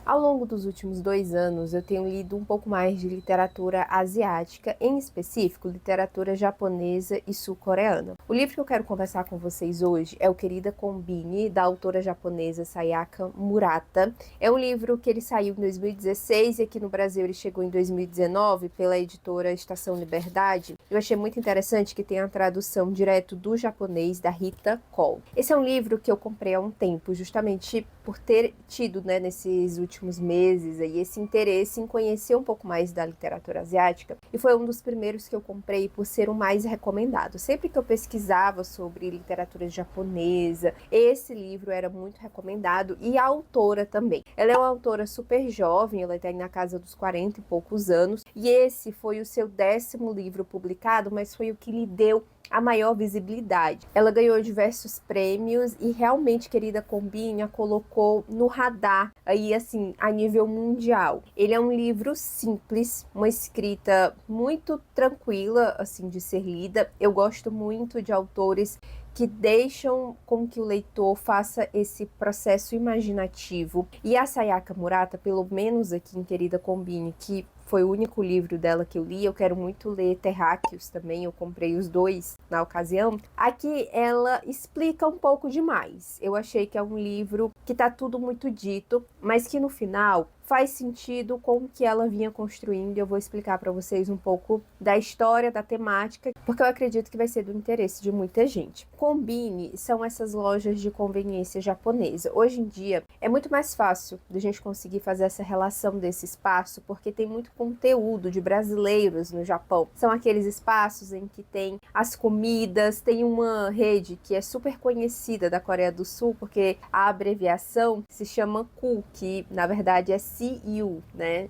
Ao longo dos últimos 2 anos, eu tenho lido um pouco mais de literatura asiática, em específico, literatura japonesa e sul-coreana. O livro que eu quero conversar com vocês hoje é o Querida Combine, da autora japonesa Sayaka Murata. É um livro que ele saiu em 2016 e aqui no Brasil ele chegou em 2019 pela editora Estação Liberdade. Eu achei muito interessante que tem a tradução direto do japonês da Rita Cole. Esse é um livro que eu comprei há um tempo, justamente por ter tido, nesses últimos meses aí, esse interesse em conhecer um pouco mais da literatura asiática, e foi um dos primeiros que eu comprei por ser o mais recomendado. Sempre que eu pesquisava sobre literatura japonesa, esse livro era muito recomendado, e a autora também. Ela é uma autora super jovem, ela está na casa dos 40 e poucos anos, e esse foi o seu 10º livro publicado, mas foi o que lhe deu a maior visibilidade. Ela ganhou diversos prêmios e realmente, Querida Combine, a colocou no radar aí assim a nível mundial. Ele é um livro simples, uma escrita muito tranquila assim de ser lida. Eu gosto muito de autores que deixam com que o leitor faça esse processo imaginativo. E a Sayaka Murata, pelo menos aqui em Querida Combine, que foi o único livro dela que eu li, eu quero muito ler Terráqueos também, eu comprei os dois na ocasião. Aqui ela explica um pouco demais. Eu achei que é um livro que tá tudo muito dito, mas que no final faz sentido com o que ela vinha construindo. Eu vou explicar para vocês um pouco da história, da temática, porque eu acredito que vai ser do interesse de muita gente. Combine são essas lojas de conveniência japonesa. Hoje em dia é muito mais fácil da gente conseguir fazer essa relação desse espaço, porque tem muito conteúdo de brasileiros no Japão. São aqueles espaços em que tem as comidas, tem uma rede que é super conhecida da Coreia do Sul, porque a abreviação se chama KU, que na verdade é CU,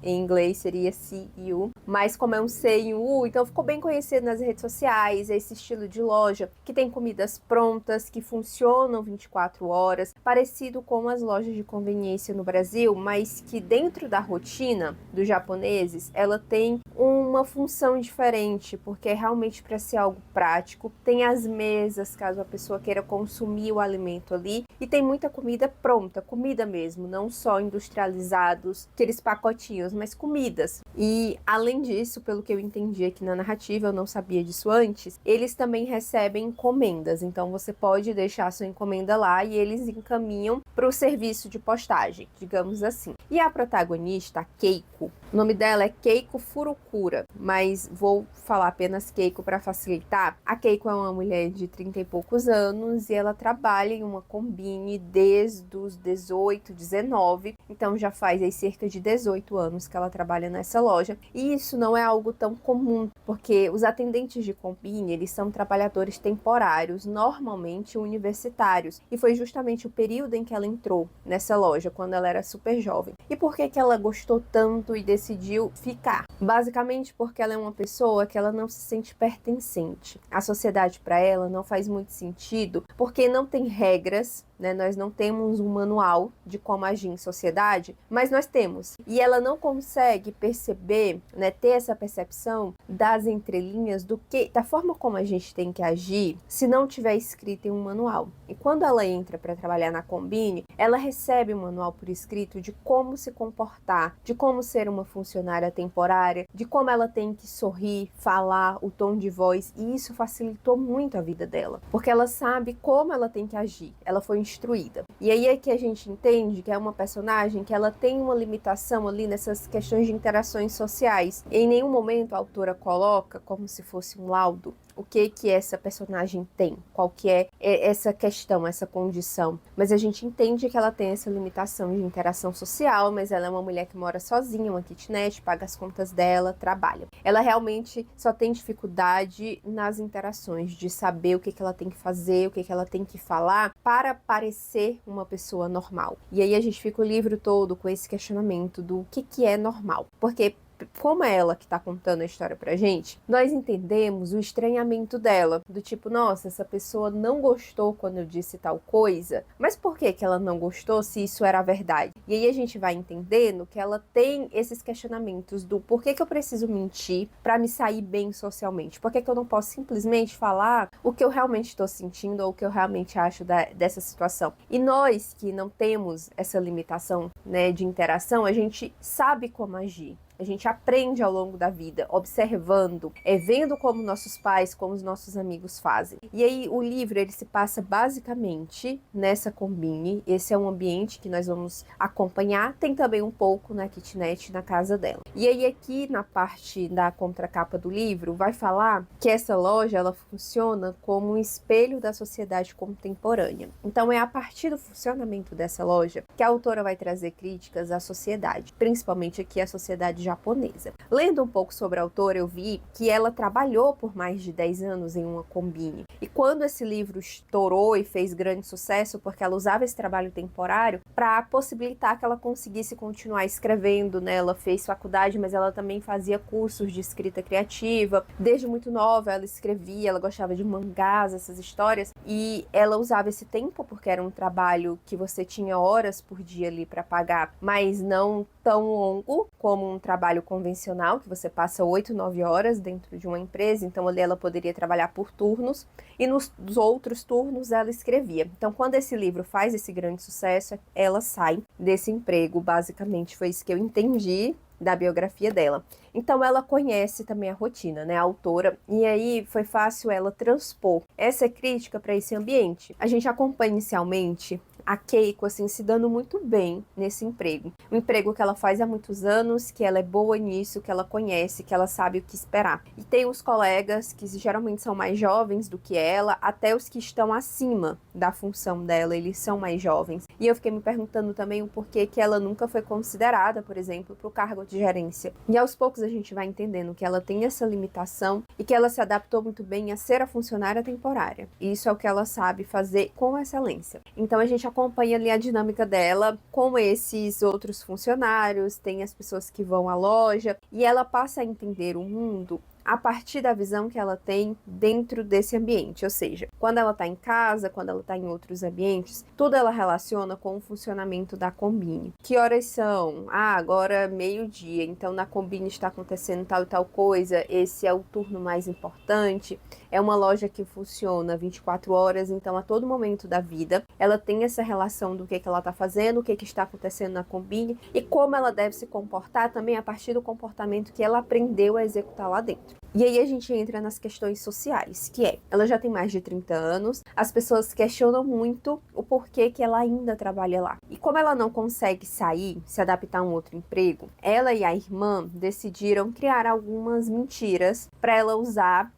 Em inglês seria CU, mas como é um C e um U, então ficou bem conhecido nas redes sociais, esse estilo de loja que tem comidas prontas, que funcionam 24 horas, parecido com as lojas de conveniência no Brasil, mas que dentro da rotina dos japoneses, ela tem uma função diferente, porque é realmente para ser algo prático. Tem as mesas, caso a pessoa queira consumir o alimento ali, e tem muita comida pronta, comida mesmo, não só industrializados, aqueles pacotinhos, mas comidas. E além disso, pelo que eu entendi aqui na narrativa, eu não sabia disso antes, eles também recebem encomendas, então você pode deixar sua encomenda lá e eles encaminham para o serviço de postagem, digamos assim. E a protagonista, a Keiko, o nome dela é Keiko Furukura, mas vou falar apenas Keiko para facilitar. A Keiko é uma mulher de 30 e poucos anos e ela trabalha em uma Combine desde os 18, 19, então já faz aí cerca de 18 anos que ela trabalha nessa loja. E isso não é algo tão comum, porque os atendentes de Combine, eles são trabalhadores temporários, normalmente universitários, e foi justamente o período em que ela entrou nessa loja, quando ela era super jovem. E por que que ela gostou tanto e decidiu ficar? Basicamente porque ela é uma pessoa que ela não se sente pertencente. A sociedade para ela não faz muito sentido, porque não tem regras, nós não temos um manual de como agir em sociedade, mas nós temos. E ela não consegue perceber, ter essa percepção das entrelinhas da forma como a gente tem que agir, se não tiver escrito em um manual. E quando ela entra para trabalhar na Combine, ela recebe um manual por escrito de como se comportar, de como ser uma funcionária temporária, de como ela tem que sorrir, falar, o tom de voz, e isso facilitou muito a vida dela, porque ela sabe como ela tem que agir. Ela foi instruída. E aí é que a gente entende que é uma personagem que ela tem uma limitação ali nessas questões de interações sociais. Em nenhum momento a autora coloca como se fosse um laudo o que essa personagem tem, qual que é essa questão, essa condição. Mas a gente entende que ela tem essa limitação de interação social, mas ela é uma mulher que mora sozinha, uma kitnet, paga as contas dela, trabalha. Ela realmente só tem dificuldade nas interações, de saber o que ela tem que fazer, o que ela tem que falar para parecer uma pessoa normal. E aí a gente fica o livro todo com esse questionamento do que é normal. Porque como é ela que está contando a história pra gente, nós entendemos o estranhamento dela, do tipo, nossa, essa pessoa não gostou quando eu disse tal coisa, mas por que que ela não gostou se isso era a verdade? E aí a gente vai entendendo que ela tem esses questionamentos do por que que eu preciso mentir para me sair bem socialmente? Por que que eu não posso simplesmente falar o que eu realmente estou sentindo ou o que eu realmente acho dessa situação? E nós que não temos essa limitação, né, de interação, a gente sabe como agir. A gente aprende ao longo da vida, observando, vendo como nossos pais, como os nossos amigos fazem. E aí o livro ele se passa basicamente nessa combine. Esse é um ambiente que nós vamos acompanhar. Tem também um pouco na kitnet na casa dela. E aí aqui na parte da contracapa do livro vai falar que essa loja ela funciona como um espelho da sociedade contemporânea. Então é a partir do funcionamento dessa loja que a autora vai trazer críticas à sociedade, principalmente aqui a sociedade japonesa. Lendo um pouco sobre a autora, eu vi que ela trabalhou por mais de 10 anos em uma combine. E quando esse livro estourou e fez grande sucesso, porque ela usava esse trabalho temporário para possibilitar que ela conseguisse continuar escrevendo, né? Ela fez faculdade, mas ela também fazia cursos de escrita criativa. Desde muito nova ela escrevia, ela gostava de mangás, essas histórias, e ela usava esse tempo porque era um trabalho que você tinha horas por dia ali para pagar, mas não tão longo como um trabalho convencional, que você passa 8, 9 horas dentro de uma empresa, então ali ela poderia trabalhar por turnos, e nos outros turnos ela escrevia. Então quando esse livro faz esse grande sucesso, ela sai desse emprego, basicamente foi isso que eu entendi da biografia dela. Então ela conhece também a rotina, né, a autora, e aí foi fácil ela transpor essa crítica para esse ambiente. A gente acompanha inicialmente a Keiko, assim, se dando muito bem nesse emprego. Um emprego que ela faz há muitos anos, que ela é boa nisso, que ela conhece, que ela sabe o que esperar. E tem os colegas que geralmente são mais jovens do que ela, até os que estão acima da função dela, eles são mais jovens. E eu fiquei me perguntando também o porquê que ela nunca foi considerada, por exemplo, para o cargo de gerência. E aos poucos a gente vai entendendo que ela tem essa limitação e que ela se adaptou muito bem a ser a funcionária temporária. E isso é o que ela sabe fazer com excelência. Então a gente acompanha ali a dinâmica dela com esses outros funcionários, tem as pessoas que vão à loja, e ela passa a entender o mundo a partir da visão que ela tem dentro desse ambiente, ou seja, quando ela está em casa, quando ela está em outros ambientes, tudo ela relaciona com o funcionamento da combine. Que horas são? Ah, agora meio-dia, então na combine está acontecendo tal e tal coisa, esse é o turno mais importante. É uma loja que funciona 24 horas, então a todo momento da vida ela tem essa relação do que ela está fazendo, o que está acontecendo na combine e como ela deve se comportar também a partir do comportamento que ela aprendeu a executar lá dentro. E aí a gente entra nas questões sociais, que é, ela já tem mais de 30 anos, as pessoas questionam muito o porquê que ela ainda trabalha lá. E como ela não consegue sair, se adaptar a um outro emprego, ela e a irmã decidiram criar algumas mentiras para ela usar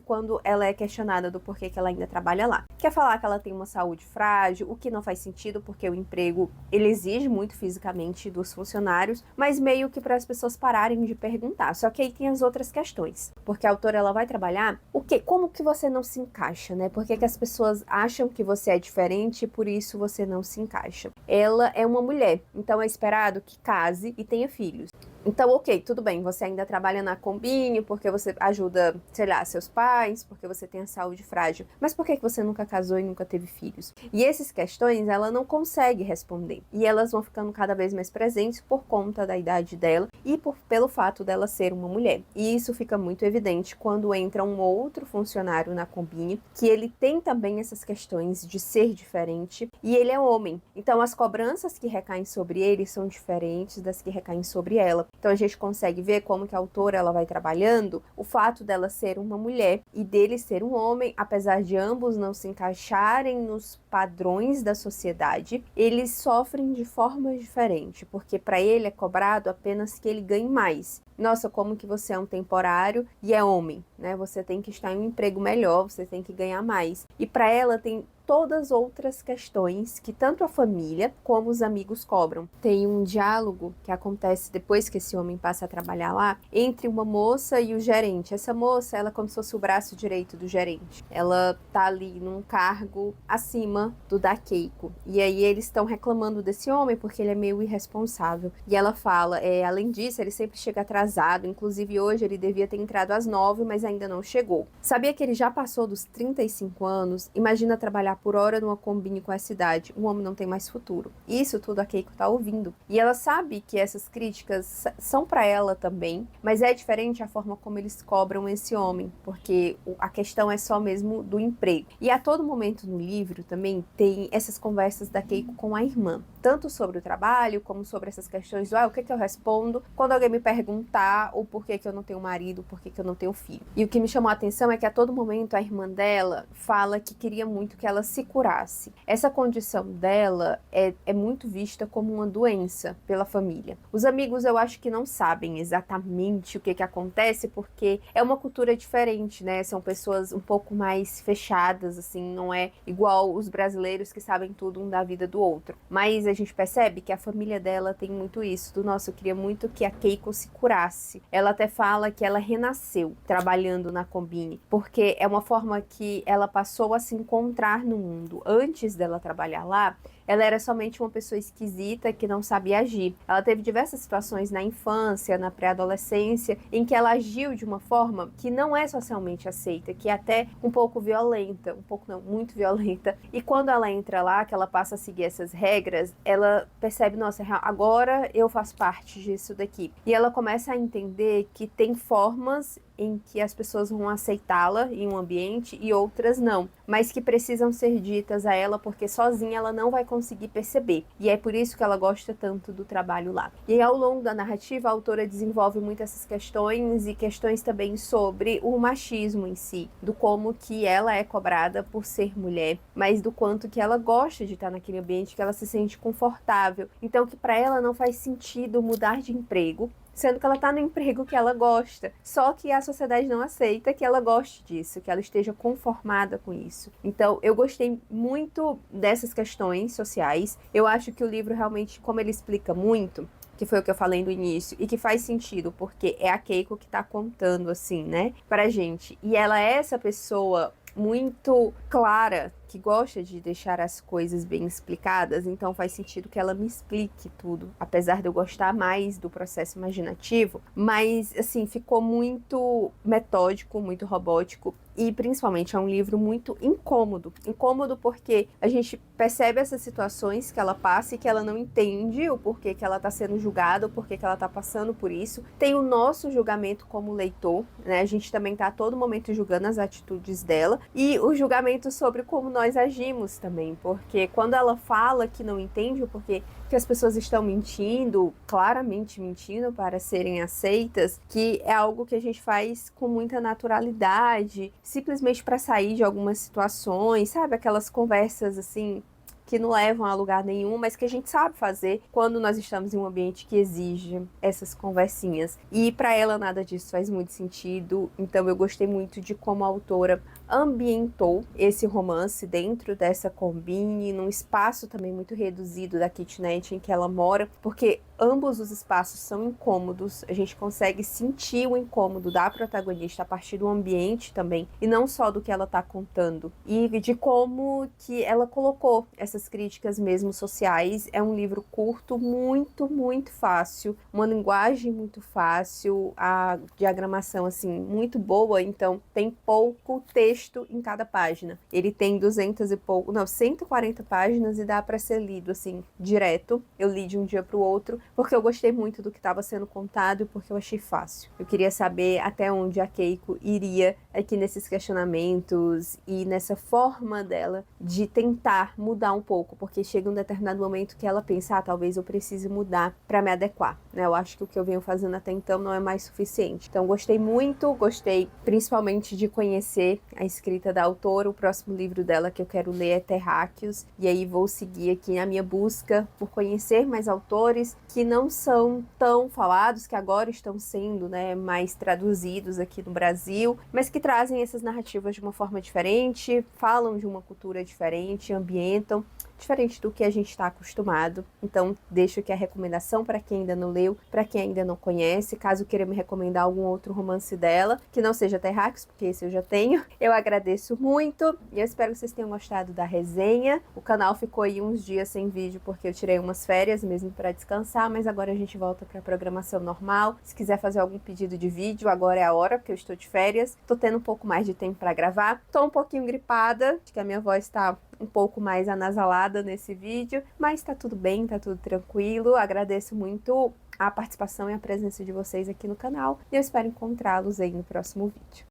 quando ela é questionada do porquê que ela ainda trabalha lá. Quer falar que ela tem uma saúde frágil, o que não faz sentido, porque o emprego, ele exige muito fisicamente dos funcionários, mas meio que para as pessoas pararem de perguntar. Só que aí tem as outras questões. Porque a autora ela vai trabalhar o quê? Como que você não se encaixa, né? Por que as pessoas acham que você é diferente e por isso você não se encaixa? Ela é uma mulher, então é esperado que case e tenha filhos. Então, ok, tudo bem, você ainda trabalha na combine porque você ajuda, sei lá, seus pais, porque você tem a saúde frágil. Mas por que você nunca casou e nunca teve filhos? E essas questões ela não consegue responder. E elas vão ficando cada vez mais presentes por conta da idade dela e pelo fato dela ser uma mulher. E isso fica muito evidente quando entra um outro funcionário na combine, que ele tem também essas questões de ser diferente e ele é homem. Então, as cobranças que recaem sobre ele são diferentes das que recaem sobre ela. Então a gente consegue ver como que a autora ela vai trabalhando o fato dela ser uma mulher e dele ser um homem, apesar de ambos não se encaixarem nos padrões da sociedade, eles sofrem de forma diferente, porque para ele é cobrado apenas que ele ganhe mais. Nossa, como que você é um temporário e é homem, né? Você tem que estar em um emprego melhor, você tem que ganhar mais. E para ela tem todas outras questões que tanto a família como os amigos cobram. Tem um diálogo que acontece depois que esse homem passa a trabalhar lá, entre uma moça e o gerente. Essa moça, ela é como se fosse o braço direito do gerente. Ela tá ali num cargo acima do da Keiko. E aí eles estão reclamando desse homem porque ele é meio irresponsável. E ela fala, além disso, ele sempre chega atrasado. Inclusive hoje ele devia ter entrado às 9, mas ainda não chegou. Sabia que ele já passou dos 35 anos? Imagina trabalhar por hora numa combine com essa idade. Um homem não tem mais futuro. Isso tudo a Keiko tá ouvindo. E ela sabe que essas críticas são para ela também, mas é diferente a forma como eles cobram esse homem, porque a questão é só mesmo do emprego. E a todo momento no livro também tem essas conversas da Keiko com a irmã, tanto sobre o trabalho, como sobre essas questões do o que eu respondo quando alguém me perguntar o porquê que eu não tenho marido, porquê que eu não tenho filho. E o que me chamou a atenção é que a todo momento a irmã dela fala que queria muito que ela se curasse. Essa condição dela é muito vista como uma doença pela família. Os amigos eu acho que não sabem exatamente o que acontece, porque é uma cultura diferente, né? São pessoas um pouco mais fechadas, assim, não é igual os brasileiros que sabem tudo um da vida do outro. Mas a gente percebe que a família dela tem muito isso, nossa, eu queria muito que a Keiko se curasse. Ela até fala que ela renasceu trabalhando na Combine, porque é uma forma que ela passou a se encontrar no mundo. Antes dela trabalhar lá, ela era somente uma pessoa esquisita que não sabia agir. Ela teve diversas situações na infância, na pré-adolescência, em que ela agiu de uma forma que não é socialmente aceita, que é até um pouco violenta, um pouco não, muito violenta. E quando ela entra lá, que ela passa a seguir essas regras, ela percebe, nossa, agora eu faço parte disso daqui. E ela começa a entender que tem formas em que as pessoas vão aceitá-la em um ambiente e outras não, mas que precisam ser ditas a ela porque sozinha ela não vai conseguir perceber. E é por isso que ela gosta tanto do trabalho lá. E ao longo da narrativa, a autora desenvolve muito essas questões e questões também sobre o machismo em si, do como que ela é cobrada por ser mulher, mas do quanto que ela gosta de estar naquele ambiente, que ela se sente confortável. Então que para ela não faz sentido mudar de emprego, sendo que ela está no emprego que ela gosta. Só que a sociedade não aceita que ela goste disso, que ela esteja conformada com isso. Então, eu gostei muito dessas questões sociais. Eu acho que o livro realmente, como ele explica muito, que foi o que eu falei no início, e que faz sentido, porque é a Keiko que tá contando, assim, né, pra gente. E ela é essa pessoa muito clara, que gosta de deixar as coisas bem explicadas, então faz sentido que ela me explique tudo, apesar de eu gostar mais do processo imaginativo, mas assim, ficou muito metódico, muito robótico, e principalmente é um livro muito incômodo. Incômodo porque a gente percebe essas situações que ela passa e que ela não entende o porquê que ela está sendo julgada, o porquê que ela está passando por isso. Tem o nosso julgamento como leitor, né? A gente também está a todo momento julgando as atitudes dela, e o julgamento sobre como nós agimos também, porque quando ela fala que não entende o porquê que as pessoas estão mentindo, claramente mentindo para serem aceitas, que é algo que a gente faz com muita naturalidade, simplesmente para sair de algumas situações, sabe? Aquelas conversas assim que não levam a lugar nenhum, mas que a gente sabe fazer quando nós estamos em um ambiente que exige essas conversinhas. E para ela nada disso faz muito sentido, então eu gostei muito de como a autora ambientou esse romance dentro dessa Combine, num espaço também muito reduzido da kitnet em que ela mora, porque ambos os espaços são incômodos, a gente consegue sentir o incômodo da protagonista a partir do ambiente também, e não só do que ela está contando, e de como que ela colocou essas críticas mesmo sociais. É um livro curto, muito, muito fácil, uma linguagem muito fácil, a diagramação assim, muito boa, então tem pouco texto em cada página. Ele tem 140 páginas e dá para ser lido assim, direto. Eu li de um dia para o outro, porque eu gostei muito do que estava sendo contado e porque eu achei fácil. Eu queria saber até onde a Keiko iria aqui nesses questionamentos e nessa forma dela de tentar mudar um pouco, porque chega um determinado momento que ela pensa, talvez eu precise mudar para me adequar. né? Eu acho que o que eu venho fazendo até então não é mais suficiente. Então gostei muito, gostei principalmente de conhecer a escrita da autora. O próximo livro dela que eu quero ler é Terráqueos, e aí vou seguir aqui na minha busca por conhecer mais autores que não são tão falados, que agora estão sendo, né, mais traduzidos aqui no Brasil, mas que trazem essas narrativas de uma forma diferente, falam de uma cultura diferente, ambientam diferente do que a gente está acostumado. Então, deixo aqui a recomendação para quem ainda não leu, para quem ainda não conhece. Caso queira me recomendar algum outro romance dela, que não seja Terráqueos, porque esse eu já tenho, eu agradeço muito e eu espero que vocês tenham gostado da resenha. O canal ficou aí uns dias sem vídeo porque eu tirei umas férias mesmo para descansar, mas agora a gente volta para a programação normal. Se quiser fazer algum pedido de vídeo, agora é a hora, porque eu estou de férias. Tô tendo um pouco mais de tempo para gravar. Tô um pouquinho gripada, acho que a minha voz tá um pouco mais anasalada nesse vídeo, mas tá tudo bem, tá tudo tranquilo. Agradeço muito a participação e a presença de vocês aqui no canal e eu espero encontrá-los aí no próximo vídeo.